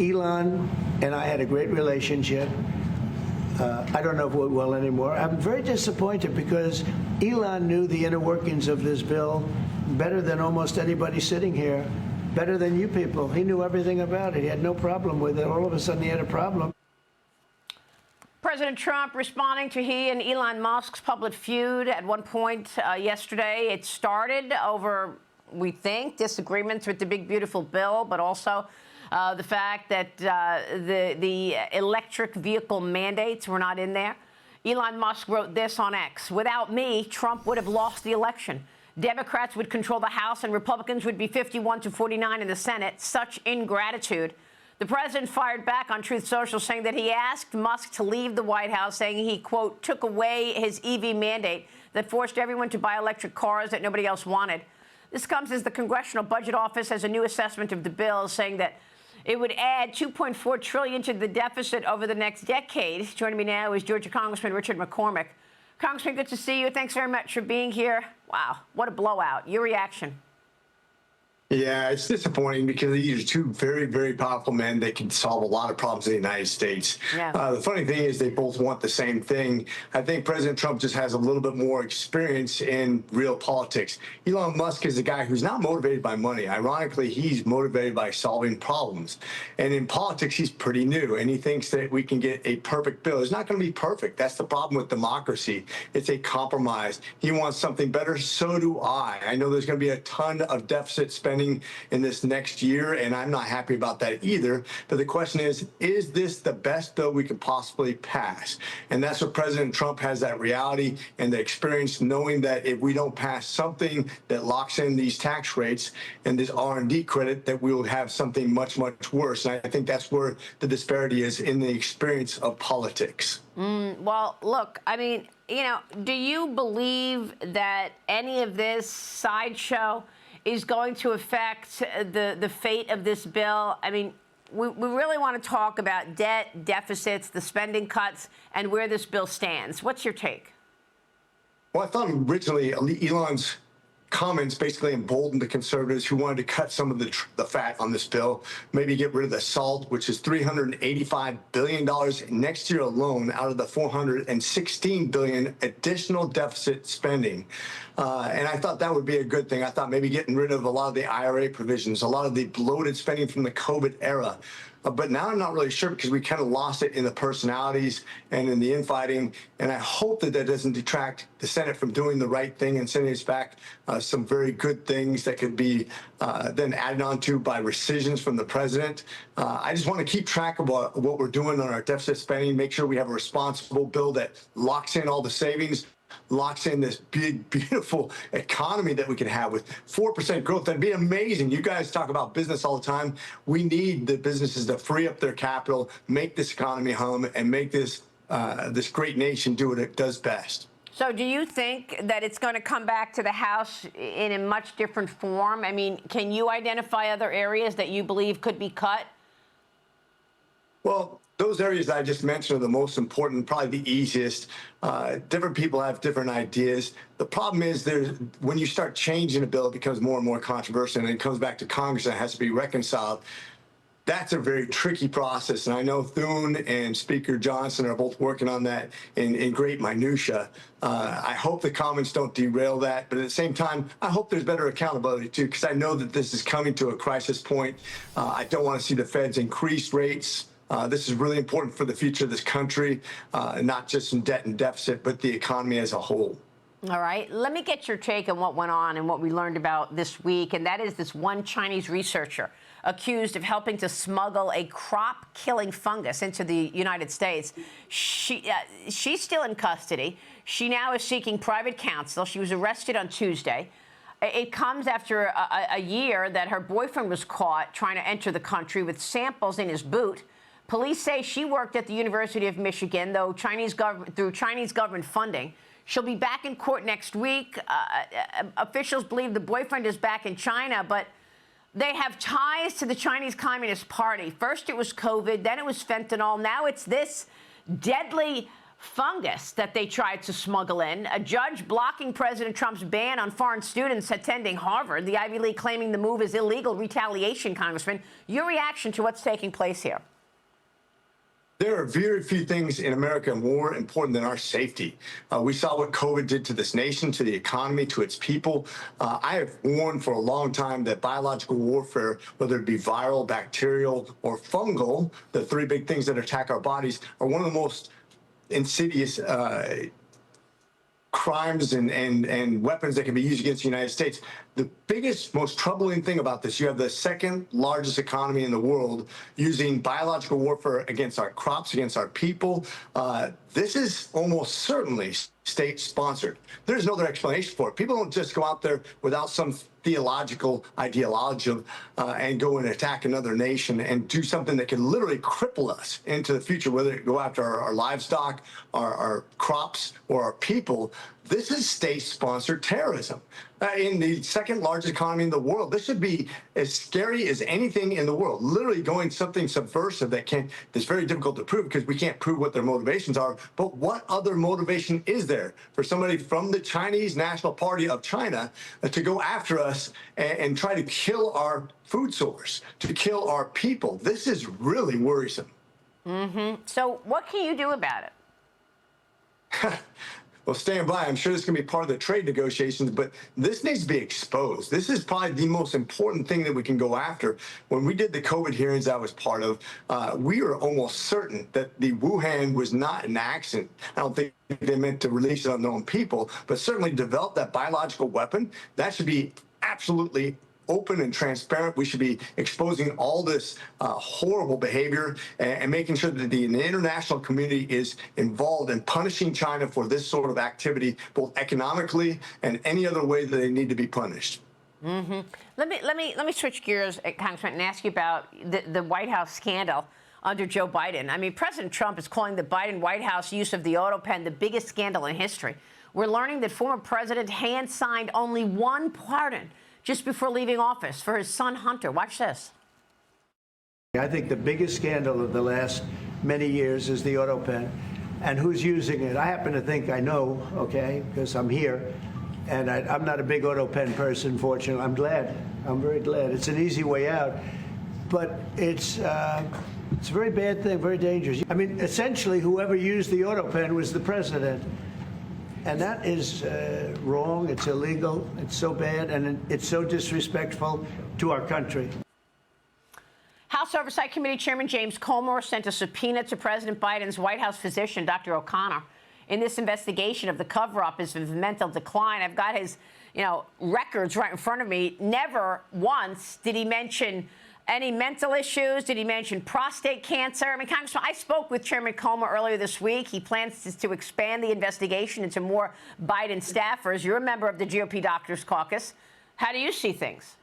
Elon and I had a great relationship. I don't know if we're well anymore. I'm very disappointed because Elon knew the inner workings of this bill better than almost anybody sitting here, better than you people. He knew everything about it. He had no problem with it. All of a sudden, he had a problem. President Trump responding to he and Elon Musk's public feud at one point yesterday. It started over, we think, disagreements with the big, beautiful bill, but also the fact that the electric vehicle mandates were not in there. Elon Musk wrote this on X: "Without me, Trump would have lost the election. Democrats would control the House and Republicans would be 51-49 in the Senate. Such ingratitude." The president fired back on Truth Social, saying that he asked Musk to leave the White House, saying he, quote, took away his EV mandate that forced everyone to buy electric cars that nobody else wanted. This comes as the Congressional Budget Office has a new assessment of the bill, saying that it would add $2.4 trillion to the deficit over the next decade. Joining me now is Georgia Congressman Richard McCormick. Congressman, good to see you. Thanks very much for being here. Wow, what a blowout. Your reaction? Yeah, it's disappointing because these are two very, very powerful men that can solve a lot of problems in the United States. Yeah. The funny thing is they both want the same thing. I think President Trump just has a little bit more experience in real politics. Elon Musk is a guy who's not motivated by money. Ironically, he's motivated by solving problems. And in politics, he's pretty new, and he thinks that we can get a perfect bill. It's not going to be perfect. That's the problem with democracy. It's a compromise. He wants something better. So do I. I know there's going to be a ton of deficit spending in this next year, and I'm not happy about that either. But the question is this the best bill we could possibly pass? And that's what President Trump has, that reality and the experience, knowing that if we don't pass something that locks in these tax rates and this R&D credit, that we will have something much, much worse. And I think that's where the disparity is in the experience of politics. Well, look, I mean, do you believe that any of this sideshow is going to affect the fate of this bill? I mean, we really want to talk about debt, deficits, the spending cuts, and where this bill stands. What's your take? Well, I thought originally Elon's comments basically emboldened the conservatives who wanted to cut some of the fat on this bill, maybe get rid of the SALT, which is $385 billion next year alone out of the $416 billion additional deficit spending. And I thought that would be a good thing. I thought maybe getting rid of a lot of the IRA provisions, a lot of the bloated spending from the COVID era. But now I'm not really sure because we kind of lost it in the personalities and in the infighting. And I hope that that doesn't detract the Senate from doing the right thing and sending us back some very good things that could be then added on to by rescissions from the president. I just want to keep track of what we're doing on our deficit spending, make sure we have a responsible bill that locks in all the savings, locks in this big, beautiful economy that we can have with 4% growth. That'd be amazing. You guys talk about business all the time. We need the businesses to free up their capital, make this economy hum, and make this this great nation do what it does best. So do you think that it's going to come back to the House in a much different form? I mean, can you identify other areas that you believe could be cut? Well, those areas I just mentioned are the most important, probably the easiest. Different people have different ideas. The problem is when you start changing a bill, it becomes more and more controversial, and it comes back to Congress and it has to be reconciled. That's a very tricky process, and I know Thune and Speaker Johnson are both working on that in great minutia. I hope the comments don't derail that, but at the same time, I hope there's better accountability too, because I know that this is coming to a crisis point. I don't want to see the Feds increase rates. This is really important for the future of this country, not just in debt and deficit, but the economy as a whole. All right. Let me get your take on what went on and what we learned about this week, and that is this one Chinese researcher accused of helping to smuggle a crop-killing fungus into the United States. She's still in custody. She now is seeking private counsel. She was arrested on Tuesday. It comes after a year that her boyfriend was caught trying to enter the country with samples in his boot. Police say she worked at the University of Michigan, though through Chinese government funding. She'll be back in court next week. Officials believe the boyfriend is back in China, but they have ties to the Chinese Communist Party. First it was COVID, then it was fentanyl. Now it's this deadly fungus that they tried to smuggle in, a judge blocking President Trump's ban on foreign students attending Harvard, the Ivy League claiming the move is illegal retaliation, Congressman. Your reaction to what's taking place here? There are very few things in America more important than our safety. We saw what COVID did to this nation, to the economy, to its people. I have warned for a long time that biological warfare, whether it be viral, bacterial, or fungal, the three big things that attack our bodies, are one of the most insidious crimes and weapons that can be used against the United States. The biggest, most troubling thing about this, you have the second largest economy in the world using biological warfare against our crops, against our people. This is almost certainly state-sponsored. There's no other explanation for it. People don't just go out there without some theological ideology and go and attack another nation and do something that can literally cripple us into the future, whether it go after our livestock, our crops, or our people. This is state-sponsored terrorism. In the second largest economy in the world, this should be as scary as anything in the world. Literally going something subversive that's very difficult to prove because we can't prove what their motivations are. But what other motivation is there for somebody from the Chinese National Party of China to go after us and try to kill our food source, to kill our people? This is really worrisome. So what can you do about it? Well, stand by. I'm sure this is going to be part of the trade negotiations, but this needs to be exposed. This is probably the most important thing that we can go after. When we did the COVID hearings I was part of, we were almost certain that the Wuhan was not an accident. I don't think they meant to release it on their own people, but certainly develop that biological weapon. That should be absolutely open and transparent. We should be exposing all this horrible behavior and making sure that the international community is involved in punishing China for this sort of activity, both economically and any other way that they need to be punished. Let me switch gears, Congressman, and ask you about the White House scandal under Joe Biden. I mean, President Trump is calling the Biden White House use of the autopen the biggest scandal in history. We're learning that former president hand-signed only one pardon just before leaving office for his son, Hunter. Watch this. I think the biggest scandal of the last many years is the autopen. And who's using it? I happen to think I know, okay, because I'm here. And I'm not a big autopen person, fortunately. I'm glad. I'm very glad. It's an easy way out. But it's a very bad thing, very dangerous. I mean, essentially, whoever used the autopen was the president. And that is wrong, it's illegal, it's so bad, and it's so disrespectful to our country. House Oversight Committee Chairman James Comer sent a subpoena to President Biden's White House physician, Dr. O'Connor, in this investigation of the cover-up of his mental decline. I've got his, records right in front of me. Never once did he mention any mental issues. Did he mention prostate cancer? I mean, Congressman, I spoke with Chairman Comer earlier this week. He plans to expand the investigation into more Biden staffers. You're a member of the GOP Doctors Caucus. How do you see things?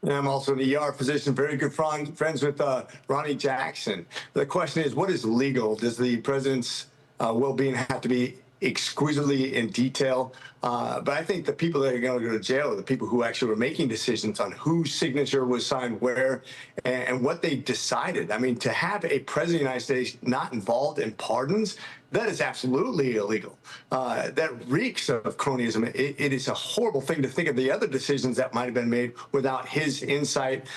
Yeah, I'm also an ER physician, very good friends with Ronnie Jackson. The question is, what is legal? Does the president's well-being have to be exquisitely in detail? But I think the people that are going to go to jail are the people who actually were making decisions on whose signature was signed where and what they decided. I mean, to have a president of the United States not involved in pardons, that is absolutely illegal. That reeks of cronyism. It is a horrible thing to think of the other decisions that might have been made without his insight,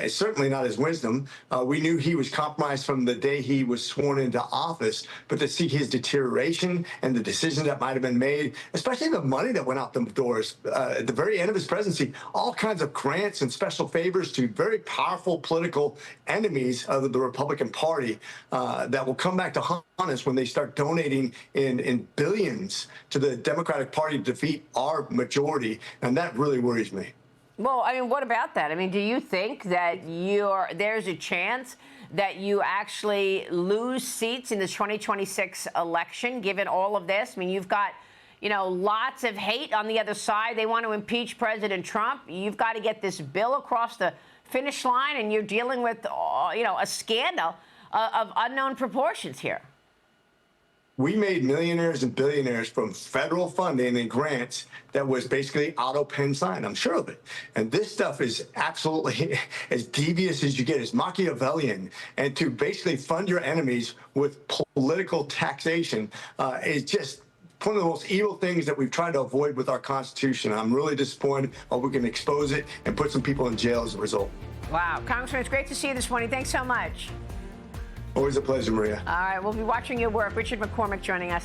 certainly not his wisdom. We knew he was compromised from the day he was sworn into office, but to see his deterioration and the decisions that might have been made, especially the money that went out the doors at the very end of his presidency, all kinds of grants and special favors to very powerful political enemies of the Republican Party that will come back to haunt us when they start donating in billions to the Democratic Party to defeat our majority. And that really worries me. Well, I mean, what about that? I mean, do you think that there's a chance that you actually lose seats in the 2026 election, given all of this? I mean, you've got, lots of hate on the other side. They want to impeach President Trump. You've got to get this bill across the finish line, and you're dealing with, a scandal of unknown proportions here. we made millionaires and billionaires from federal funding and grants that was basically autopen sign. I'm sure of it. And this stuff is absolutely as devious as you get. It's Machiavellian. And to basically fund your enemies with political taxation is just one of the most evil things that we've tried to avoid with our Constitution. I'm really disappointed. Hope we can expose it and put some people in jail as a result. Wow. Congressman, it's great to see you this morning. Thanks so much. Always a pleasure, Maria. All right, we'll be watching your work. Richard McCormick joining us.